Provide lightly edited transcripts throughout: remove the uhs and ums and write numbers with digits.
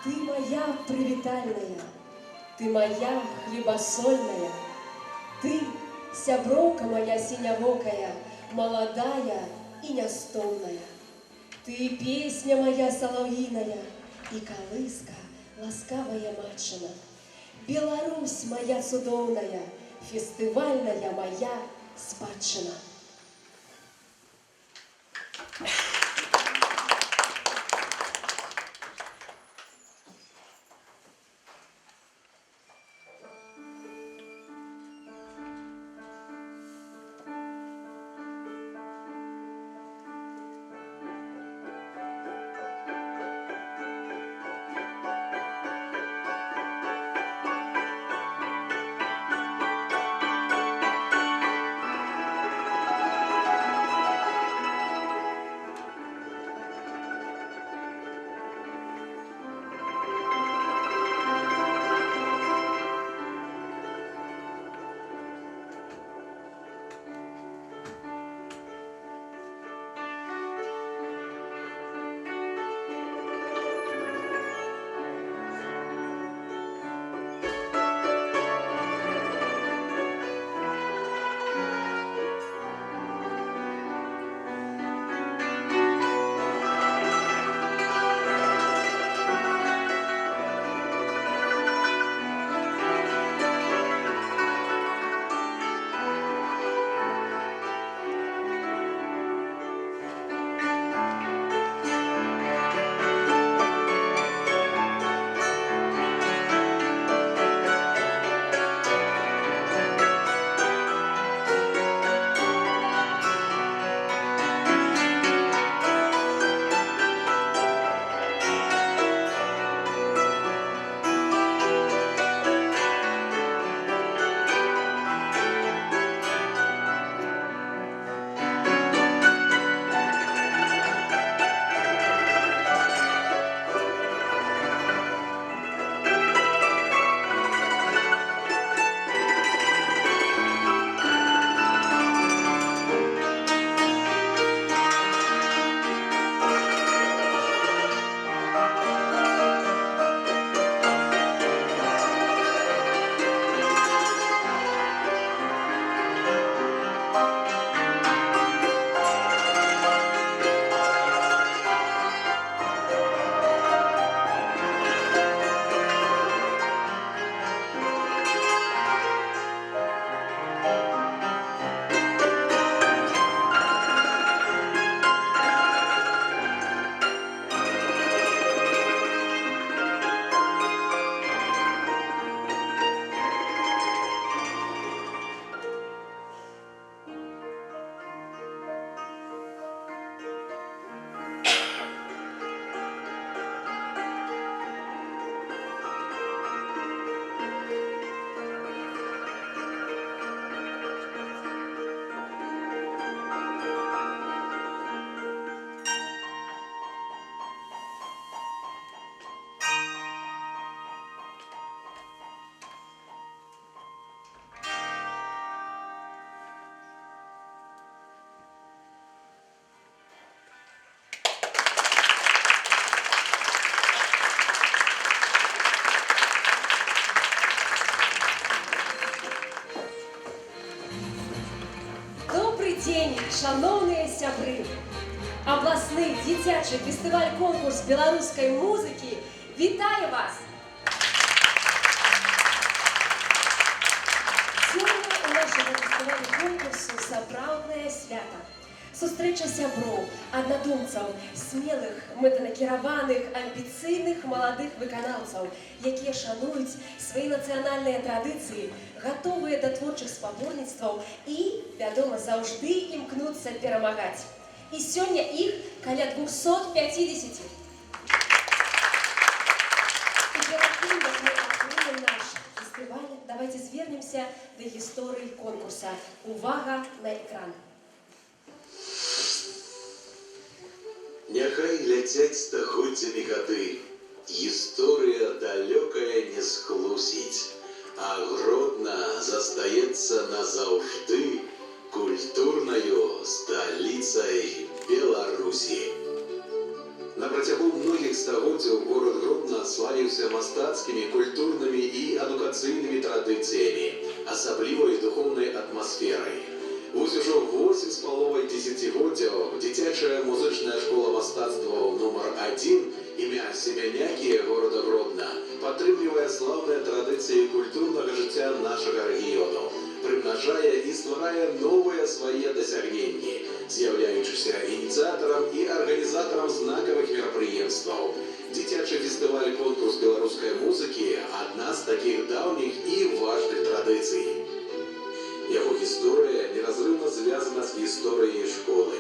Ты моя привитальная, ты моя хлебосольная, ты, сяброўка моя синявокая, молодая и нястомная. Ты песня моя соловьиная и колыска ласкавая матчина. Беларусь моя цудоўная, фестивальная моя спадчына. День, шановные сябры! Областный дзіцячы фестываль-конкурс белорусской музыки вітаю вас! Сегодня у нашего фестывалю-конкурсу сапраўднае свята. Сустрэча сяброў, аднадумцаў, смелых, мэтанакіраваных, амбіцыйных маладых выканаўцаў, якія шануюць свае нацыянальныя традыцыі, гатовыя да творчых спаборніцтваў і, вядома, заўжды імкнуцца перамагаць. І сёння іх каля 250. І перад тым, як мы адкрыем наш фестываль, давайте звернемся да гісторыі конкурса. Увага на экран! Няхай ляцяць стагоддзямі гады, гісторыя далёкая не схлусіць, а Гродна застаецца назаўжды культурнаю сталіцай Беларусі. На працягу многіх стагоддзяў горад Гродна славіўся мастацкімі, культурнымі і адукацыйнымі традыцыямі, асаблівай духоўнай атмасферай. Вось ужо 8,5 дзесяцігоддзяў дзіцячая музычная школа мастацтваў нумар 1 імя Семянякі горада Гродна падтрымлівае слаўныя традыцыі культурнага жыцця нашага рэгіёну, прымнажае і стварае новыя свае дасягненні, з'яўляючыся ініцыятарам і арганізатарам знакавых мерапрыемстваў. Дзіцячы фестываль «Конкурс беларускай музыкі» – адна з такіх даўніх і важных традыцый. Яго гісторыя неразрыўна звязана з гісторыяй школы.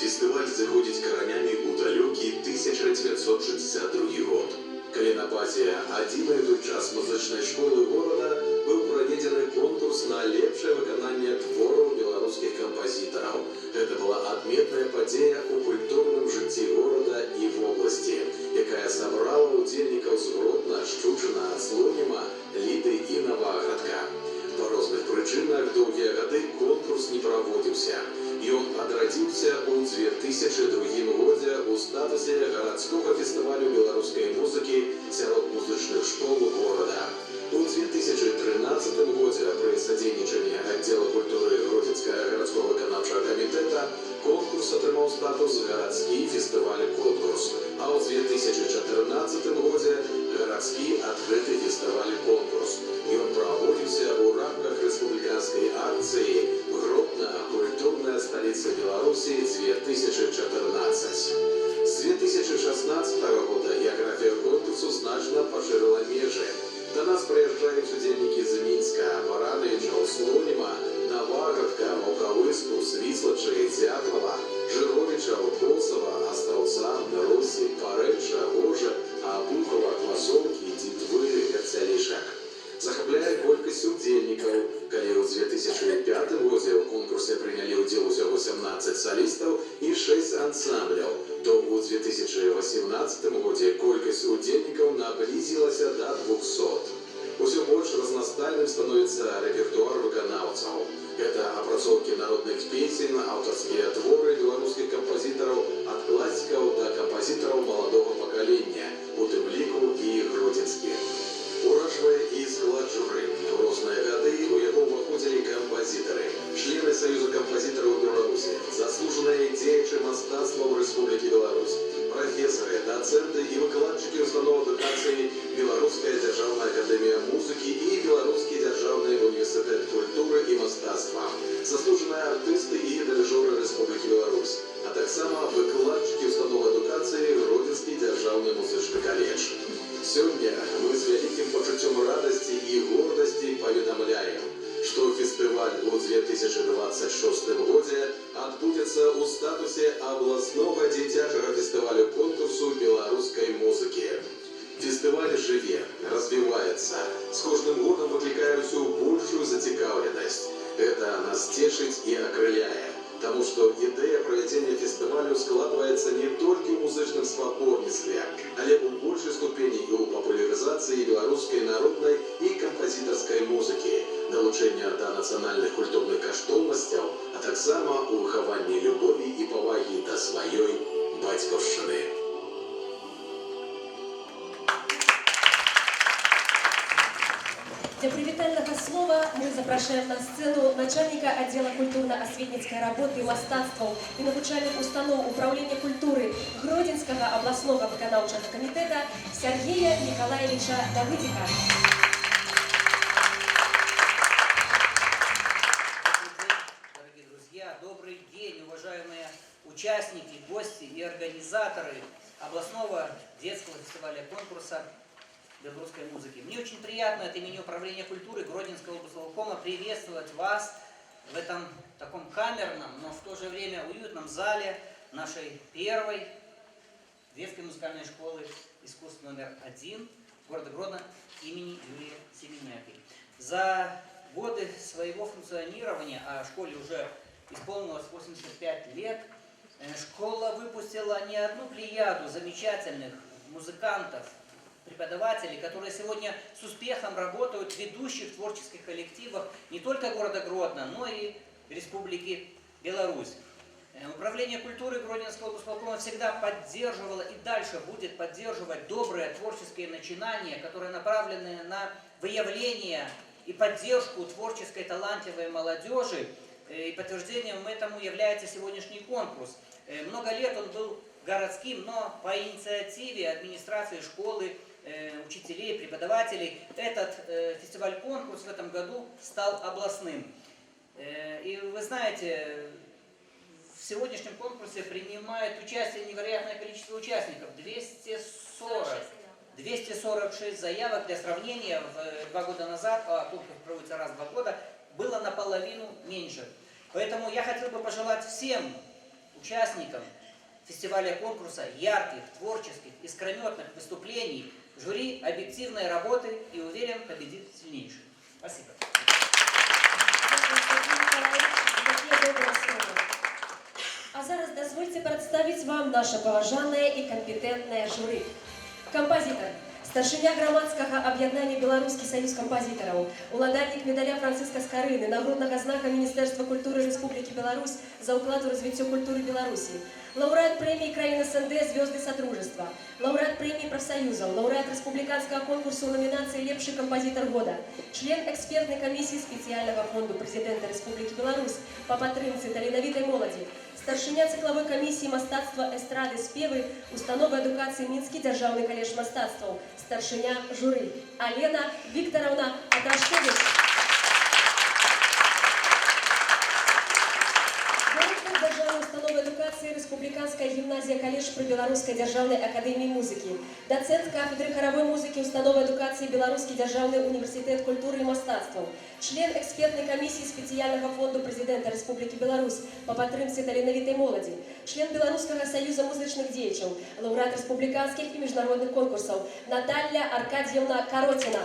Фестываль заходзіць каранямі ў далёкі 1962 год, калі на базе адзінай той час музычнай школы горада быў праведзены конкурс на лепшае выкананне твораў беларускіх кампазітараў. Гэта была адметная падзея ў культурным жыцці горада і вобласці, якая сабрала ўдзельнікаў з Гродна, Шчучына, Слоніма, Ліды і Наваградка. Па розных прычынах доўгія гады конкурс не праводзіўся. Ён адрадзіўся ў 2002 годзе ў статусе гарадскога фестывалю беларускай музыкі сярод музычных школ горада. У 2013 годзе пры садзейнічанні аддзела культуры Гродзенскага гарадскога выканаўчага камітэта конкурс атрымаў статус гарадскі фестываль-конкурс, а ў 2014 годзе гарадскі адкрыты фестываль-конкурс. Ён праводзіўся ў рамках рэспубліканскай акцыі «Гродна. Культурная сталіца Беларусі 2014». З 2016 года геаграфія конкурсу значна пашырыла межы. До нас прыязджаюць удзельнікі з Мінска, Баранавічаў, Слоніма, Наваградка, Ваўкавыску, Свіслачы, Дзятлава, Жыровічаў, Косава, Астаўца, Росі, Парэча, Гожа, Абухова, Квасоўкі, Дзітвы, Вярцялішак. Захапляе колькасць удзельнікаў, калі ў 2005 годзе ў конкурсе прынялі ўдзел усяго 17 салістаў і 6 ансамбляў, то ў 2018 годзе колькасць удзельнікаў наблізілася да 200. Усё больш разнастайным становіцца рэпертуар выканаўцаў. Гэта апрацоўкі народных песень, аўтарскія творы беларускіх кампазітараў ад класікаў да кампазітараў маладога пакалення, у тым ліку і гродзенскіх. Уражвае і склад журы. У розныя гады у яго ўваходзілі кампазітары, члены Саюза кампазітараў Беларусі, заслужаныя дзеячы мастацтваў Рэспублікі Беларусь, прафесары, дацэнты і выкладчыкі устаноў адукацыі Беларуская дзяржаўная акадэмія музыкі і Беларускі дзяржаўны універсітэт культуры і мастацтва, заслужаныя артысты і дырыжоры Рэспублікі Беларусь, а таксама выкладчыкі устаноў адукацыі Гродзенскі дзяржаўны музычны каледж. Сёння мы з вялікім пачуццём радасці і гордасці паведамляем, што фестываль у 2026 годзе адбудзецца ў статусе абласнога дзіцячага фестывалю конкурсу беларускай музыкі. Фестываль жыве, развіваецца, з кожным годам выклікае ўсё большую зацікаўленасць. Гэта нас цешыць і акрыляе, таму што ідэя правядзення фестывалю складваецца не толькі ў музычным спаборніцтве, але ў большай ступені і ў папулярызацыі беларускай народнай і кампазітарскай музыкі, далучэння да нацыянальных культурных каштоўнасцяў, а таксама ў выхаванні любові і павагі да сваёй бацькаўшчыны. Для привітального слова мы запрашаем на сцену начальника отдела культурно-осветницкой работы и мастацтваў и навучальных установ управления культуры Гродзенского областного выканаўчага комитета Сергея Николаевича Давыдика. Дорогие друзья, добрый день, уважаемые участники, гости и организаторы областного детского фестиваля конкурса белорусской музыки. Мне очень приятно от имени Управления культуры Гродненского облсполкома приветствовать вас в этом таком камерном, но в то же время уютном зале нашей первой детской музыкальной школы искусств номер 1 города Гродно имени Юрия Семеняки. За годы своего функционирования, а школе уже исполнилось 85 лет, школа выпустила не одну плеяду замечательных музыкантов, преподавателей, которые сегодня с успехом работают в ведущих творческих коллективах не только города Гродно, но и Республики Беларусь. Управление культуры Гродненского облсполкома всегда поддерживало и дальше будет поддерживать добрые творческие начинания, которые направлены на выявление и поддержку творческой талантливой молодежи. И подтверждением этому является сегодняшний конкурс. Много лет он был городским, но по инициативе администрации школы, учителей, преподавателей, этот фестиваль-конкурс в этом году стал областным. И вы знаете, в сегодняшнем конкурсе принимает участие невероятное количество участников. 246 заявок. Для сравнения, 2 года назад, а конкурс проводится раз в 2 года, было наполовину меньше. Поэтому я хотел бы пожелать всем участникам фестиваля конкурса ярких, творческих, искрометных выступлений, жюри, объективной работы и уверен, победит сильнейший. Спасибо. А зараз дозвольте представить вам наше поважанное и компетентное жюри. Композитор, старшыня грамадскага аб'яднання Беларускі саюз кампазітараў, уладальнік медаля Францыска Скарыны, нагруднага знака Міністэрства культуры Рэспублікі Беларусь за ўклад у развіццё культуры Беларусі, лаўрэат прэміі краін СНД «Звёзды Содружества», лаўрэат прэміі прафсаюзаў, лаўрэат рэспубліканскага конкурсу ў намінацыі «Лепшы кампазітар года», член экспертнай камісіі спецыяльнага фонду прэзідэнта Рэспублікі Беларусь па падтрымцы таленавітай моладзі, старшыня цыклавой камісіі мастацтва эстрады спевы установы адукацыі Мінскі дзяржаўны каледж мастацтваў, старшыня журы Алена Викторовна Атрашкевич. Директор дзяржаўнай установы адукацыі Рэспубліканская гімназія каледж пры Беларускай дзяржаўнай акадэміі музыкі, дацэнт кафедры харавой музыкі установы адукацыі Беларускі дзяржаўны універсітэт культуры і мастацтваў, член экспертнай камісіі спецыяльнага фонду прэзідэнта Рэспублікі Беларусь па падтрымцы таленавітай моладзі, член Беларускага саюза музычных дзеячаў, лаўрэат рэспубліканскіх і міжнародных конкурсаў Наталья Аркадьевна Коротина.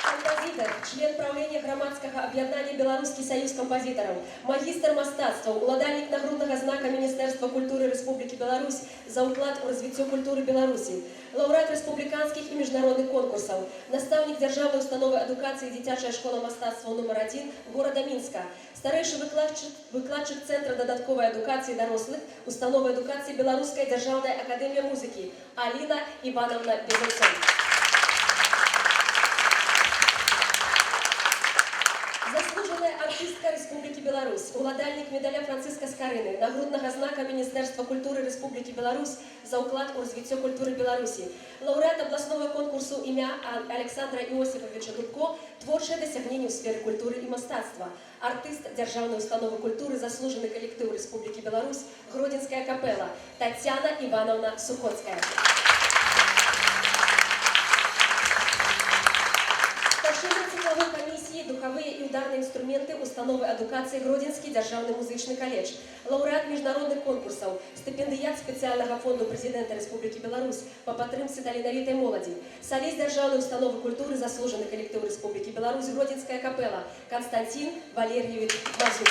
Композитор, член правлення грамадскага аб'яднання Беларускі саюз кампазітараў, магістр мастацтваў, уладальнік нагруднага знака Міністэрства культуры Рэспублікі Беларусь за ўклад у развіццё культуры Беларусі, лаўрэат рэспубліканскіх і міжнародных конкурсаў, настаўнік дзяржаўнай установы адукацыі дзіцячая школа мастацтваў нумар 1 горада Мінска, старэйшы выкладчык Цэнтра дадатковай адукацыі дарослых установы адукацыі Беларуская дзяржаўная акадэмія музыкі Аліна Івановна Безуцон. Заслуженная артистка Республики Беларусь, уладальник медаля Францыска Скарыны, нагруднага знака Министерства культуры Республики Беларусь за уклад у развитие культуры Беларуси, лауреат областного конкурсу имя Александра Иосифовича Дубко, творчее досягнение в сфере культуры и мастацтва, артист Державной установы культуры, заслуженный коллектив Республики Беларусь, Гродненская капелла, Татьяна Ивановна Сухоцкая. Цикловой комиссии «Духовые и ударные инструменты» установы адукации Гродненский державный музычный колледж, лауреат международных конкурсов, стипендиат специального фонда президента Республики Беларусь по падтрымцы таленавітай моладзі, солист державной установы культуры, заслуженный коллектив Республики Беларусь, Гродненская капелла, Константин Валерьевич Мазур.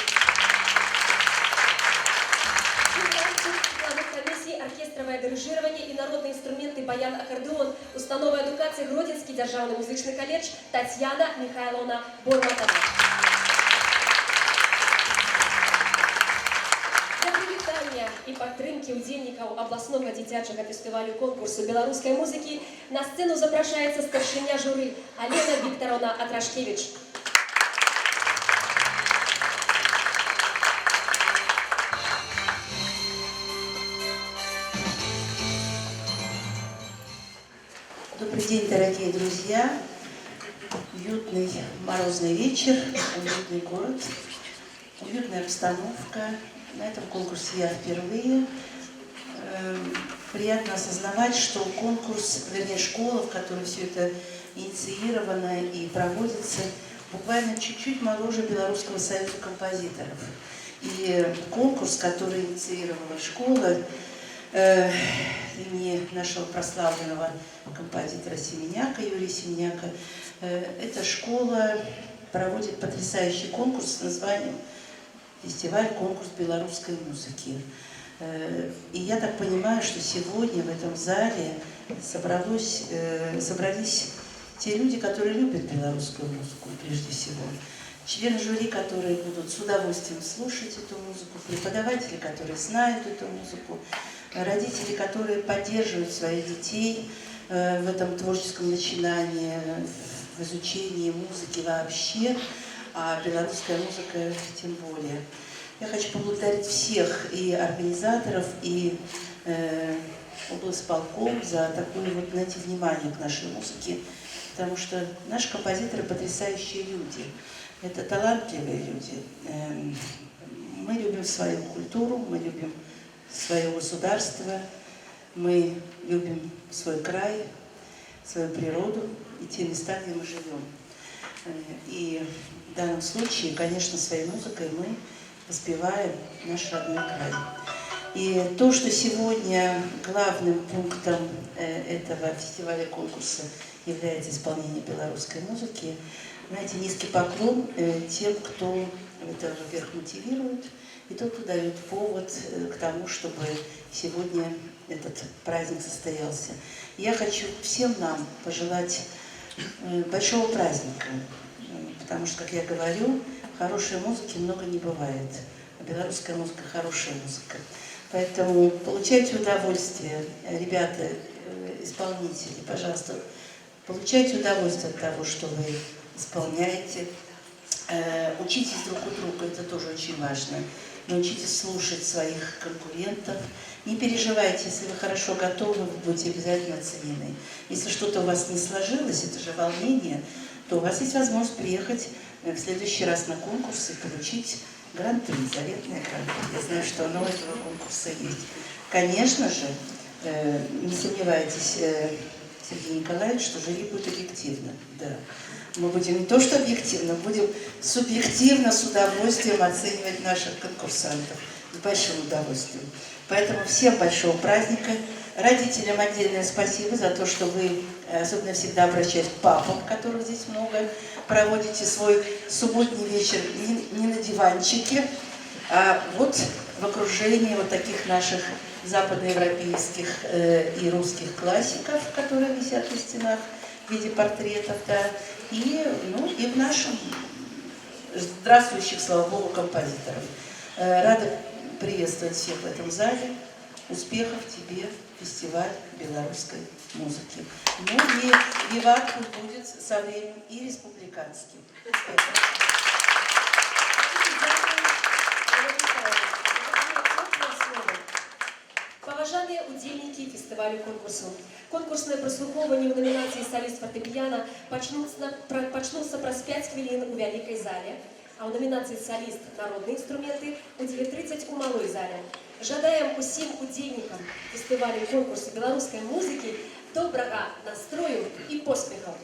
Оркестровое дирижирование и народные инструменты баян-аккордеон, установы адукации Гродненский державный музычный колледж, Татьяна Михайловна Борматова. Для привітання и падтрымки удзельнікаў областного дзіцячага фестивалю конкурсу белорусской музыки на сцену запрашаецца старшыня журы Алена Викторовна Атрашкевич. Добрый день, дорогие друзья. Уютный морозный вечер, уютный город, уютная обстановка. На этом конкурсе я впервые. Приятно осознавать, что конкурс, вернее школа, в которой все это инициировано и проводится, буквально чуть-чуть моложе Белорусского союза композиторов. И конкурс, который инициировала школа, имени нашего прославленного композитора Семеняка, Юрия Семеняка, эта школа проводит потрясающий конкурс с названием «Фестиваль-конкурс белорусской музыки». И я так понимаю, что сегодня в этом зале собрались те люди, которые любят белорусскую музыку, прежде всего. члены жюри, которые будут с удовольствием слушать эту музыку, преподаватели, которые знают эту музыку, родители, которые поддерживают своих детей в этом творческом начинании, в изучении музыки вообще, а белорусская музыка тем более. Я хочу поблагодарить всех и организаторов, и облсполком за такое вот, знаете, внимание к нашей музыке, потому что наши композиторы потрясающие люди, это талантливые люди. Мы любим свою культуру, мы любим свое государство, мы любим свой край, свою природу и те места, где мы живем. И в данном случае, конечно, своей музыкой мы воспеваем наш родной край. И то, что сегодня главным пунктом этого фестиваля конкурса является исполнение белорусской музыки, знаете, низкий поклон тем, кто это, во-первых, мотивирует, и тот, кто дает повод к тому, чтобы сегодня этот праздник состоялся. Я хочу всем нам пожелать большого праздника, потому что, как я говорю, хорошей музыки много не бывает, а белорусская музыка – хорошая музыка. Поэтому получайте удовольствие, ребята, исполнители, пожалуйста, получайте удовольствие от того, что вы исполняете. Учитесь друг у друга, это тоже очень важно. Научитесь слушать своих конкурентов. Не переживайте, если вы хорошо готовы, вы будете обязательно оценены. Если что-то у вас не сложилось, это же волнение, то у вас есть возможность приехать в следующий раз на конкурс и получить гран-при, заветное гран-при. Я знаю, что оно у этого конкурса есть. Конечно же, не сомневайтесь, Сергей Николаевич, что жюри будет объективно. Да. Мы будем не то что объективно, будем субъективно, с удовольствием оценивать наших конкурсантов. С большим удовольствием. Поэтому всем большого праздника. Родителям отдельное спасибо за то, что вы, особенно всегда обращаюсь к папам, которых здесь много, проводите свой субботний вечер не на диванчике, а вот в окружении вот таких наших западноевропейских и русских классиков, которые висят на стенах в виде портретов, да, и в нашем здравствующих, слава богу, композиторов. Рада приветствовать всех в этом зале. Успехов тебе, фестиваль белорусской музыки. Ну и виват будет со временем и республиканским. Успехов. Паважаныя удзельнікі фестывалю конкурсу. Конкурснае праслухоўванне ў номінацыі «Саліст фартэпіяна» пачнуцца праз 5 хвілін у вялікай зале, а ў номінацыі «Саліст народныя інструменты» у 9:30 у малой зале. Жадаем усім удзельнікам фестывалю конкурсу беларускай музыкі добрага настрою і поспехаў.